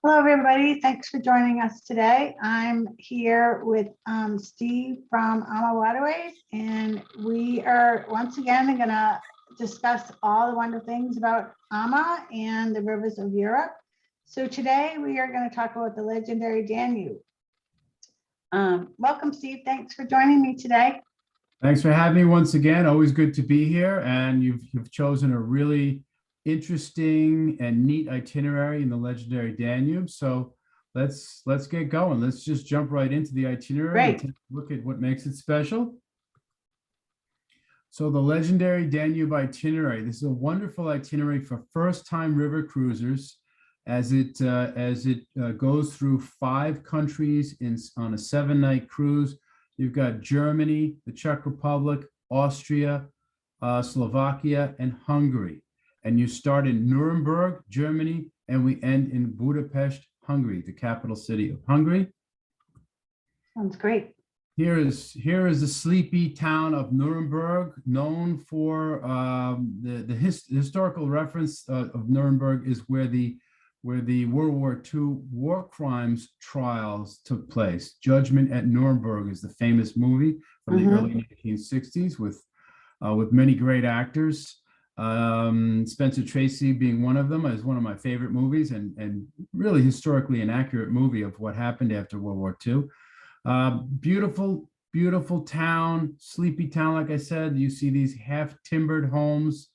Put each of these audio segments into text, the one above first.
Hello, everybody. Thanks for joining us today. I'm here with Steve from AMA Waterways, and we are once again going to discuss all the wonderful things about AMA and the rivers of Europe. So today we are going to talk about the legendary Danube. Welcome, Steve. Thanks for joining me today. Thanks for having me once again. Always good to be here, and you've chosen a really interesting and neat itinerary in the legendary Danube. So let's get going. Let's just jump right into the itinerary and take a look at what makes it special. So the legendary Danube itinerary. This is a wonderful itinerary for first-time river cruisers, as it goes through 5 countries on a 7-night cruise. You've got Germany, the Czech Republic, Austria, Slovakia, and Hungary. And you start in Nuremberg, Germany, and we end in Budapest, Hungary, the capital city of Hungary. Sounds great. Here is the sleepy town of Nuremberg, known for the historical reference of Nuremberg is where the World War II war crimes trials took place. Judgment at Nuremberg is the famous movie from the early 1960s with many great actors. Spencer Tracy being one of them, is one of my favorite movies, and really historically an accurate movie of what happened after World War II. Beautiful town, sleepy town. Like I said, you see these half timbered homes.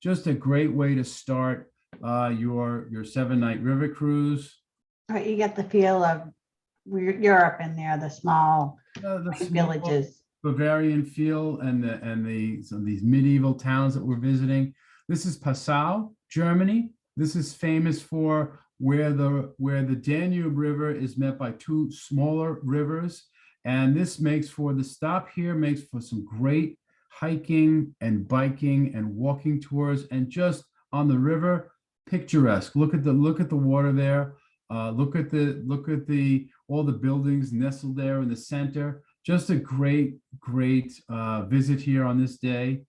Just a great way to start your 7-night river cruise. You get the feel of Europe in there, the small villages. Bavarian feel and some of these medieval towns that we're visiting. This is Passau, Germany. This is famous for where the Danube River is met by 2 smaller rivers, and this makes for the stop here makes for some great hiking and biking and walking tours, and just on the river, picturesque. Look at the water there. Look at all the buildings nestled there in the center. Just a great visit here on this day.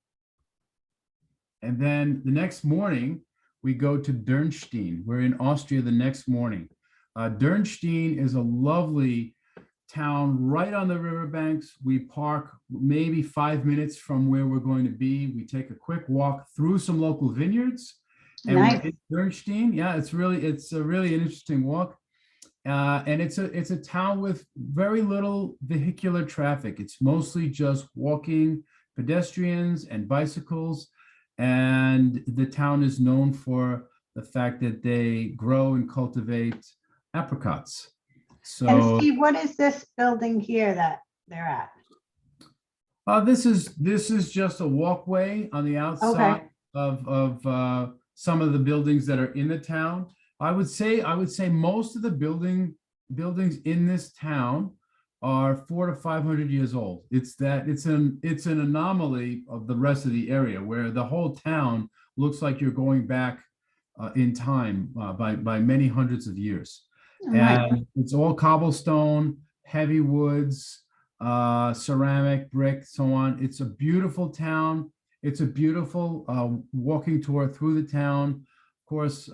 And then the next morning, we go to Dürnstein. We're in Austria the next morning. Dürnstein is a lovely town right on the riverbanks. We park maybe 5 minutes from where we're going to be. We take a quick walk through some local vineyards. And nice. We're in Dürnstein. Yeah, it's a really interesting walk. And it's a town with very little vehicular traffic. It's mostly just walking, pedestrians and bicycles. And the town is known for the fact that they grow and cultivate apricots. So, and Steve, what is this building here that they're at? This is just a walkway on the outside of some of the buildings that are in the town. I would say most of the buildings in this town are 400 to 500 years old. It's an anomaly of the rest of the area where the whole town looks like you're going back in time by many hundreds of years. And it's all cobblestone, heavy woods, ceramic, brick, so on. It's a beautiful town. It's a beautiful walking tour through the town. Of course,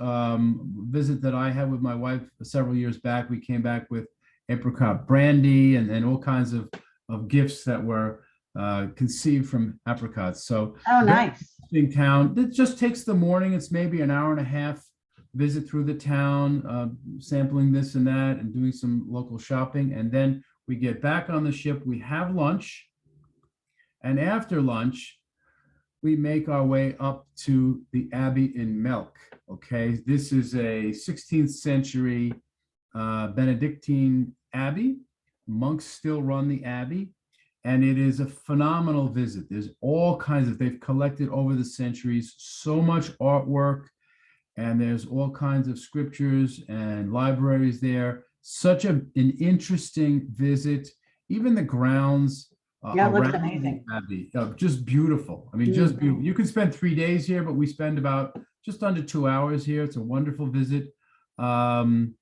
visit that I had with my wife several years back. We came back with apricot brandy and all kinds of gifts that were conceived from apricots. So, nice. Big town. It just takes the morning. It's maybe an hour and a half visit through the town, sampling this and that, and doing some local shopping. And then we get back on the ship. We have lunch, and after lunch, we make our way up to the Abbey in Melk. Okay, this is a 16th century Benedictine Abbey. Monks still run the Abbey, and it is a phenomenal visit. There's all kinds of, they've collected over the centuries so much artwork, and there's all kinds of scriptures and libraries there. Such an interesting visit. Even the grounds looks amazing. Abbey, just beautiful. I mean, just beautiful. You can spend 3 days here, but we spend about just under 2 hours here. It's a wonderful visit, and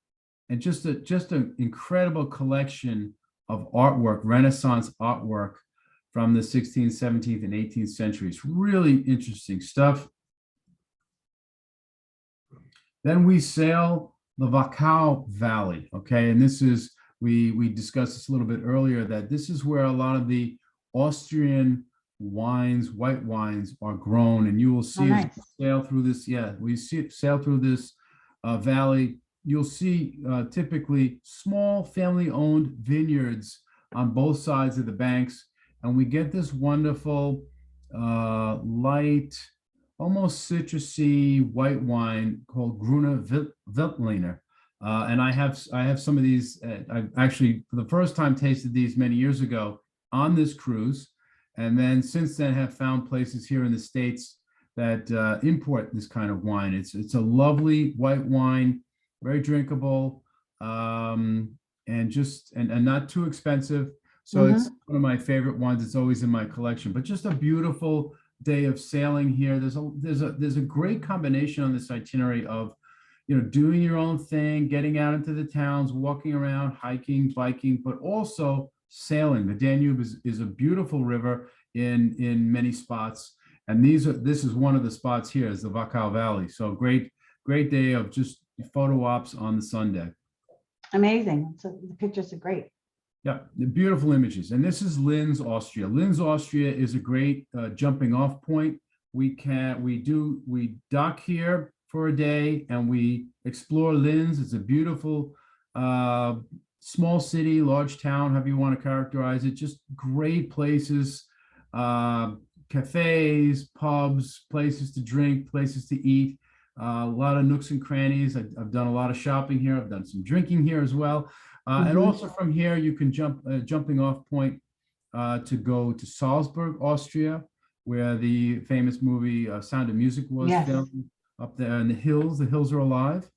just an incredible collection of artwork, Renaissance artwork from the 16th, 17th, and 18th centuries. Really interesting stuff. Then we sail the Vacal Valley. Okay, and this is we discussed this a little bit earlier, that this is where a lot of the Austrian wines, white wines, are grown, and you will Oh, see as nice. we sail through this. Yeah, we sail through this valley. You'll see typically small family-owned vineyards on both sides of the banks, and we get this wonderful light, almost citrusy white wine called Grüne Veltliner. And I have some of these. I've actually, for the first time, tasted these many years ago on this cruise, and then since then have found places here in the States that import this kind of wine. It's a lovely white wine, very drinkable, and just and not too expensive. So it's one of my favorite wines. It's always in my collection. But just a beautiful day of sailing here. There's a great combination on this itinerary of, doing your own thing, getting out into the towns, walking around, hiking, biking, but also sailing. The Danube is a beautiful river in many spots, and this is one of the spots here, is the Vacal Valley. So great day of just photo ops on the Sunday. Amazing. So the pictures are great. Yeah, the beautiful images. And this is Linz, Austria. Linz, Austria is a great jumping off point. We dock here for a day and we explore Linz. It's a beautiful small city, large town, however you want to characterize it. Just great places, cafes, pubs, places to drink, places to eat. A lot of nooks and crannies. I've done a lot of shopping here. I've done some drinking here as well. And also from here, you can jumping off point to go to Salzburg, Austria, where the famous movie Sound of Music was filmed, up there in the hills. The hills are alive.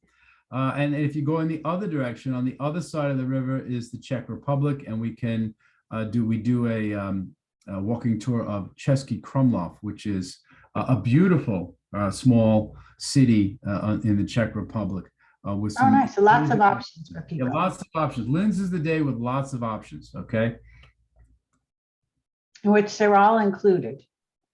And if you go in the other direction, on the other side of the river is the Czech Republic, and we do a walking tour of Český Krumlov, which is a beautiful small city in the Czech Republic. With some nice. So lots of options for people. Yeah, lots of options. Linz is the day with lots of options. Okay. Which they're all included.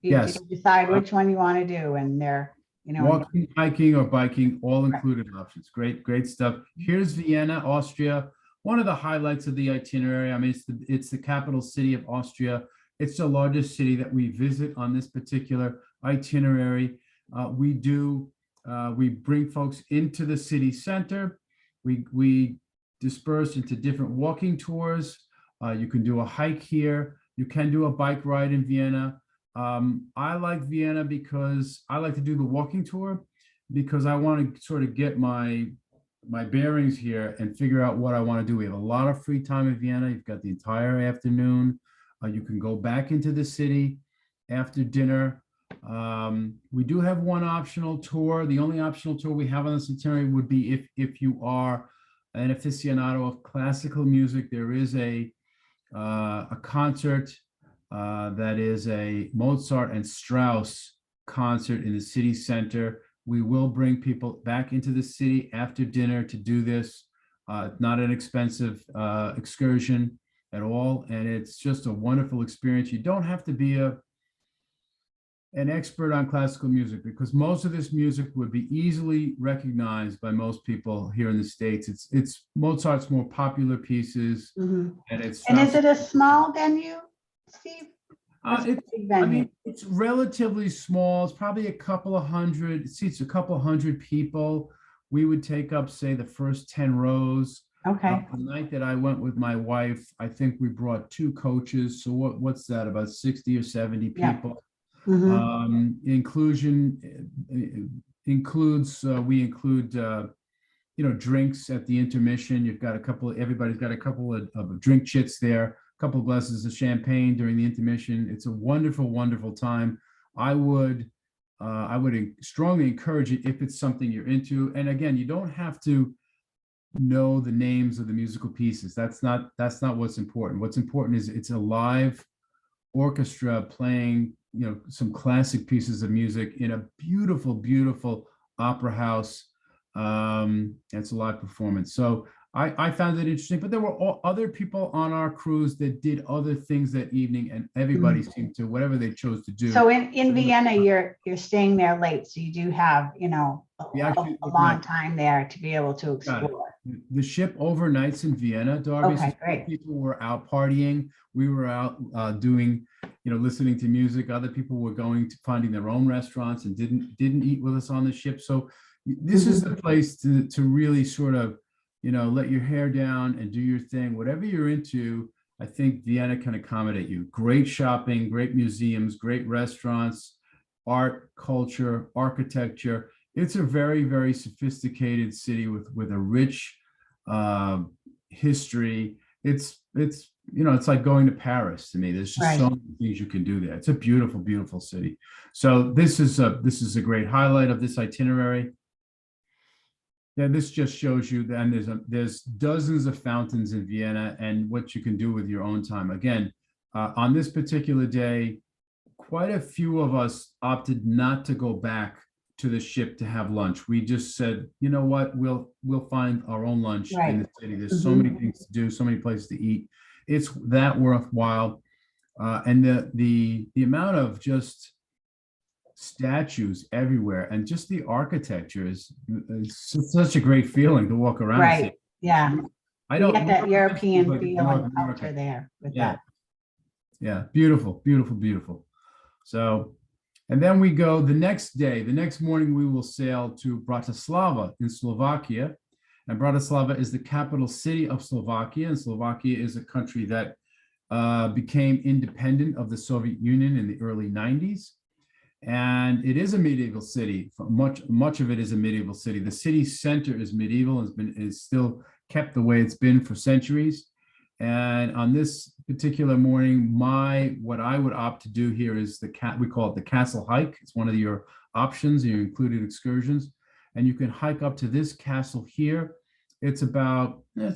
You Yes. can decide which one you want to do, and they're, walking, hiking, or biking, all included options. Great stuff. Here's Vienna, Austria. One of the highlights of the itinerary. I mean, it's the capital city of Austria. It's the largest city that we visit on this particular itinerary. We bring folks into the city center. We disperse into different walking tours. You can do a hike here. You can do a bike ride in Vienna. I like Vienna because I like to do the walking tour, because I want to sort of get my bearings here and figure out what I want to do. We have a lot of free time in Vienna. You've got the entire afternoon. You can go back into the city after dinner. We do have one optional tour. The only optional tour we have on this itinerary would be if you are an aficionado of classical music. There is a concert that is a Mozart and Strauss concert in the city center. We will bring people back into the city after dinner to do this. Not an expensive excursion at all, and it's just a wonderful experience. You don't have to be an expert on classical music, because most of this music would be easily recognized by most people here in the States. It's Mozart's more popular pieces, and it's. And is it a small venue, Steve? It's relatively small. It's probably a couple of hundred seats, a couple of hundred people. We would take up, say, the first 10 rows. Okay. The night that I went with my wife, I think we brought 2 coaches. So what's that? About 60 or 70 people. Inclusion includes we include drinks at the intermission. Everybody's got a couple of drink chits there, a couple of glasses of champagne during the intermission. It's a wonderful time. I would strongly encourage it if it's something you're into. And again, you don't have to know the names of the musical pieces. That's not what's important. What's important is it's a live orchestra playing some classic pieces of music in a beautiful opera house. It's a live performance. So I found it interesting, but there were other people on our cruise that did other things that evening, and everybody seemed to, whatever they chose to do. So in Vienna, you're staying there late, so you do have, you know, a long time there to be able to explore. The ship overnights in Vienna, Darby. Okay, so great. people were out partying. We were out doing, listening to music. Other people were going to finding their own restaurants and didn't eat with us on the ship. So this is the place to really sort of, let your hair down and do your thing. Whatever you're into, I think Vienna can accommodate you. Great shopping, great museums, great restaurants, art, culture, architecture. It's a very, very sophisticated city with a rich history. It's like going to Paris to me. There's just so many things you can do there. It's a beautiful, beautiful city. So this is a great highlight of this itinerary. Yeah, this just shows you that, and there's dozens of fountains in Vienna and what you can do with your own time. Again, on this particular day, quite a few of us opted not to go back to the ship to have lunch. We just said, you know what, we'll find our own lunch in the city. There's so many things to do, so many places to eat. It's that worthwhile. And the amount of just statues everywhere and just the architecture is such a great feeling to walk around. Right. Yeah. I don't get that European feel and culture there with that. Yeah. Beautiful, beautiful, beautiful. So, and then we go the next morning, we will sail to Bratislava in Slovakia. And Bratislava is the capital city of Slovakia. And Slovakia is a country that became independent of the Soviet Union in the early 90s. And it is a medieval city. Much of it is a medieval city. The city center is medieval, is still kept the way it's been for centuries. And on this particular morning, what I would opt to do here is we call it the castle hike. It's one of your options, your included excursions. And you can hike up to this castle here. It's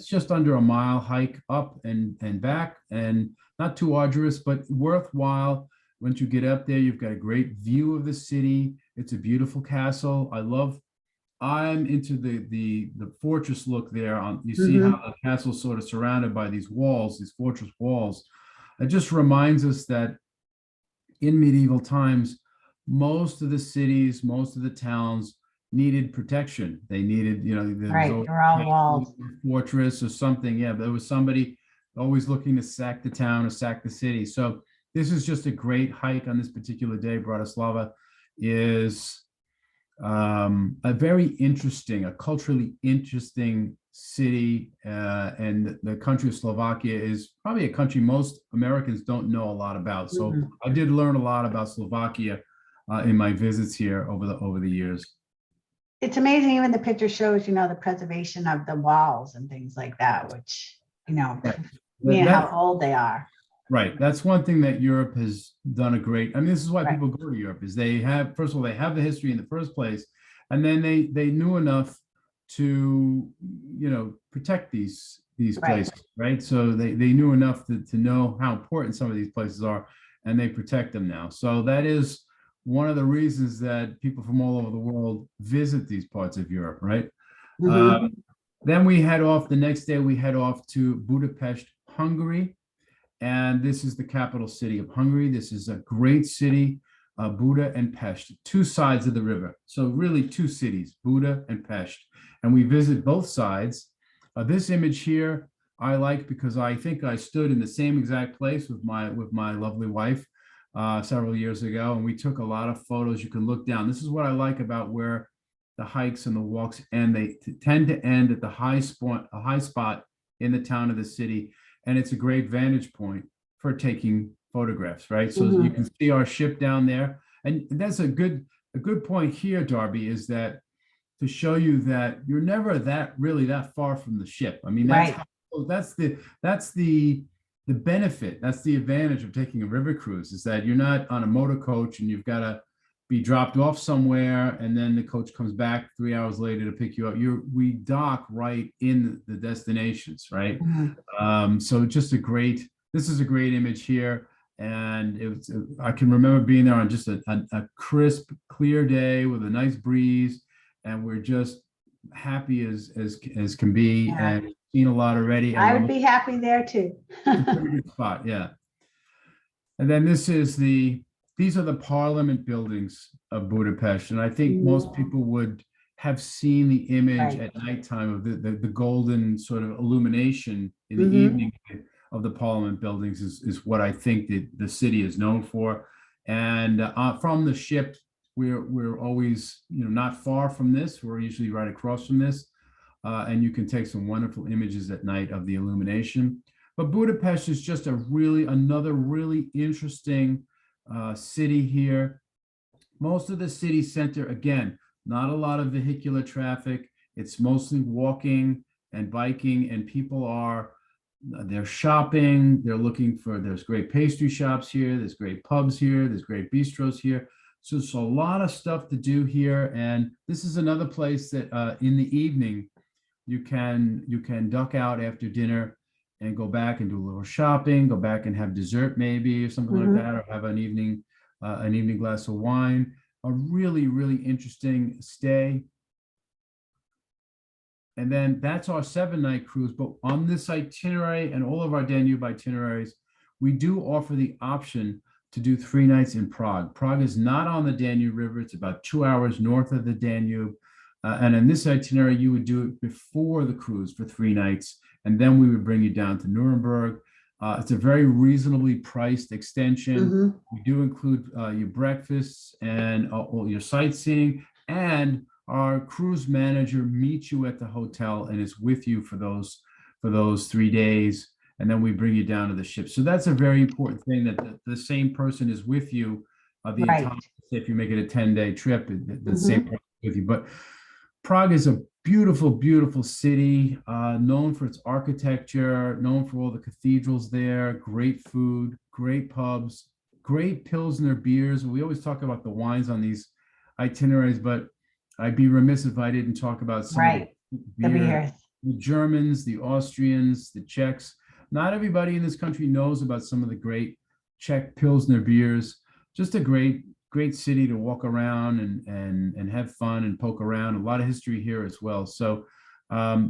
just under a mile hike up and back, and not too arduous, but worthwhile. Once you get up there, you've got a great view of the city. It's a beautiful castle. I'm into the fortress look there. You see how the castle's sort of surrounded by these walls, these fortress walls. It just reminds us that in medieval times, most of the cities, most of the towns needed protection. They needed, they're all walls, fortress or something. Yeah, there was somebody always looking to sack the town or sack the city. So this is just a great hike on this particular day. Bratislava is a very interesting, a culturally interesting city, and the country of Slovakia is probably a country most Americans don't know a lot about. So I did learn a lot about Slovakia in my visits here over the years. It's amazing. Even the picture shows, the preservation of the walls and things like that, which, how old they are. Right. That's one thing that Europe has done this is why people go to Europe, is first of all, they have the history in the first place, and then they knew enough to, protect these places, right? So they knew enough to know how important some of these places are, and they protect them now. So that is one of the reasons that people from all over the world visit these parts of Europe, right? Then the next day we head off to Budapest, Hungary. And this is the capital city of Hungary. This is a great city, Buda and Pest, two sides of the river. So really two cities, Buda and Pest. And we visit both sides. This image here, I like because I think I stood in the same exact place with my lovely wife several years ago. And we took a lot of photos. You can look down. This is what I like about where the hikes and the walks end. They tend to end at a high spot in the town of the city. And it's a great vantage point for taking photographs, right? So you can see our ship down there. And that's a good point here, Darby, is that to show you that you're never really that far from the ship. I mean, that's the benefit, that's the advantage of taking a river cruise, is that you're not on a motor coach and you've got to be dropped off somewhere and then the coach comes back 3 hours later to pick you up. We dock right in the destinations, right? So this is a great image here. And I can remember being there on just a crisp, clear day with a nice breeze, and we're just happy as can be. And seen a lot already. I would be happy there too. It's a pretty good spot, yeah. And then these are the Parliament buildings of Budapest, and I think most people would have seen the image Right. at nighttime of the golden sort of illumination in the evening of the Parliament buildings is what I think the city is known for. And from the ship, we're always not far from this. We're usually right across from this, and you can take some wonderful images at night of the illumination. But Budapest is just another really interesting city here. Most of the city center, again, not a lot of vehicular traffic. It's mostly walking and biking, and people they're shopping. There's great pastry shops here. There's great pubs here. There's great bistros here. So it's a lot of stuff to do here. And this is another place that in the evening, you can duck out after dinner and go back and do a little shopping, go back and have dessert maybe or something like that, or have an evening glass of wine. A really, really interesting stay. And then that's our 7-night cruise. But on this itinerary and all of our Danube itineraries, we do offer the option to do 3 nights in Prague. Prague is not on the Danube River. It's about 2 hours north of the Danube. And in this itinerary, you would do it before the cruise for 3 nights. And then we would bring you down to Nuremberg. It's a very reasonably priced extension. We do include your breakfasts and all your sightseeing. And our cruise manager meets you at the hotel and is with you for those 3 days. And then we bring you down to the ship. So that's a very important thing, that the same person is with you the entire, if you make it a 10-day trip, the same person is with you. But Prague is a beautiful, beautiful city, known for its architecture, known for all the cathedrals there, great food, great pubs, great Pilsner beers. We always talk about the wines on these itineraries, but I'd be remiss if I didn't talk about some of the beer. The Germans, the Austrians, the Czechs. Not everybody in this country knows about some of the great Czech Pilsner beers. Just a great city to walk around and have fun and poke around. A lot of history here as well. So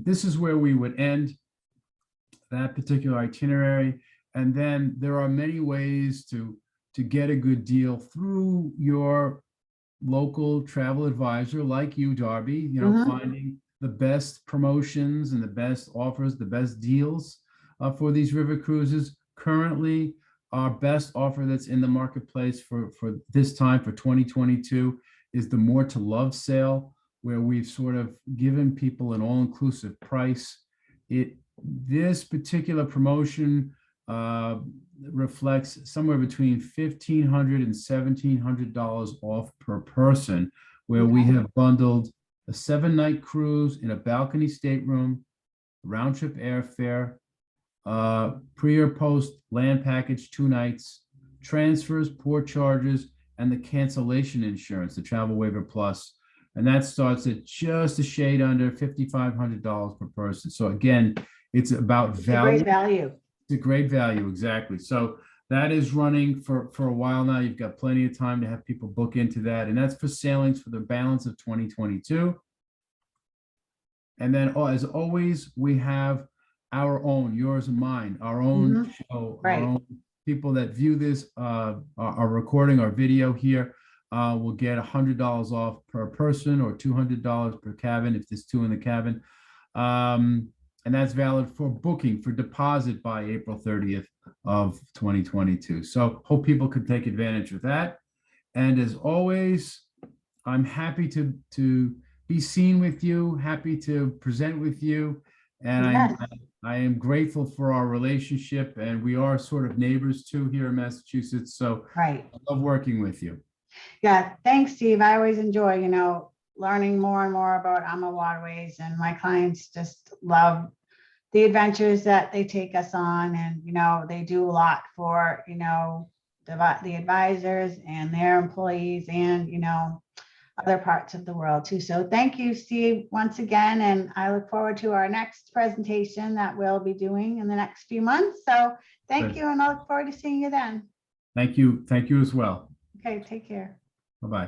this is where we would end that particular itinerary. And then there are many ways to get a good deal through your local travel advisor like you, Darby, finding the best promotions and the best offers, the best deals for these river cruises. Currently, our best offer that's in the marketplace for this time, for 2022, is the More to Love sale, where we've sort of given people an all-inclusive price. This particular promotion reflects somewhere between $1,500 and $1,700 off per person, where we have bundled a 7-night cruise in a balcony stateroom, round-trip airfare, pre or post land package 2 nights, transfers, port charges, and the cancellation insurance, the Travel Waiver Plus. And that starts at just a shade under $5,500 per person. So again, it's about value. It's a great value. It's a great value, exactly. So that is running for a while now. You've got plenty of time to have people book into that. And that's for sailings for the balance of 2022. And then, as always, we have our own, yours and mine, our own show, our own people that view this, our recording, our video here, will get $100 off per person, or $200 per cabin if there's 2 in the cabin. And that's valid for booking, for deposit by April 30th of 2022. So hope people could take advantage of that. And as always, I'm happy to be seen with you, happy to present with you. And I am grateful for our relationship, and we are sort of neighbors too here in Massachusetts. So I love working with you. Yeah, thanks, Steve. I always enjoy, learning more and more about AMA Waterways, and my clients just love the adventures that they take us on. And, they do a lot for, the advisors and their employees and, other parts of the world too. So thank you, Steve, once again. And I look forward to our next presentation that we'll be doing in the next few months. So thank you. And I look forward to seeing you then. Thank you. Thank you as well. Okay, take care. Bye-bye.